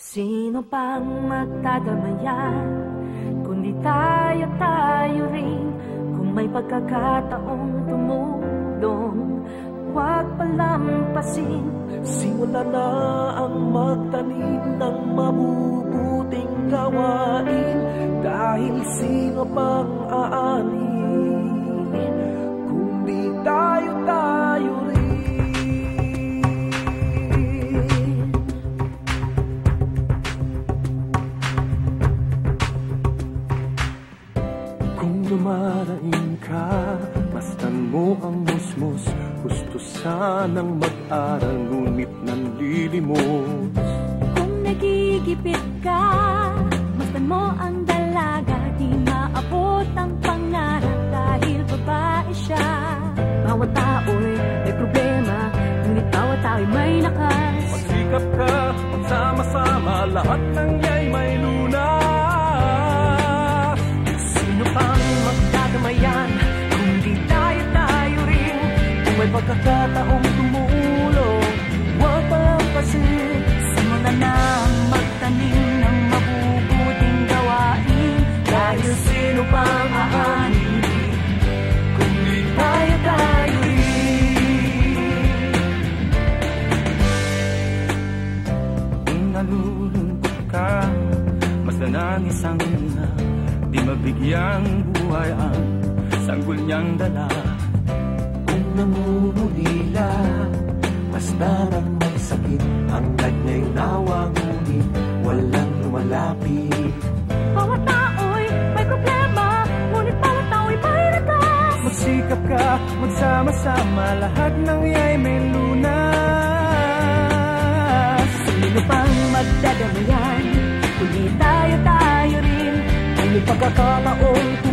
Sino pang magdadamayan, kundi tayo rin. Kung may pagkakataong tumulong, huwag palampasin. Simula na ang magtanim ng mabubuting gawain. Dahil sino pang aani, kundi tayo rin. Kung dumaraing ka, mastan mo ang musmos. Gusto sanang mag-aral, ngunit nanlilimos. Kung nagigipit ka, mastan mo ang dalaga. Di maabot ang pangarap dahil babae siya. Bawat tao'y may problema, ngunit bawat tao'y may lakas. Magsikap ka, magsama-sama, lahat ng iya'y may lunas. Sino pang magdadamayan, kundi tayo rin. Kung may pagkakataong tumulong, huwag palampasin. Simula na ang magtanim ng mabubuting gawain. Dahil sino pang aani, kundi tayo rin. Kung nalulungkot ka, masdan ang isang ina. Di mabigyang buhay ang sanggol niyang dala. Kung namumulila, masdan ang may sakit. Ang kanya'y nawa, ngunit walang lumalapit. Bawat tao'y may problema, ngunit bawat tao'y may lakas. Magsikap ka, magsama-sama, lahat ng iya'y may lunas. Sino pang magdadamayan, kundi tayo rin. May pagkakataong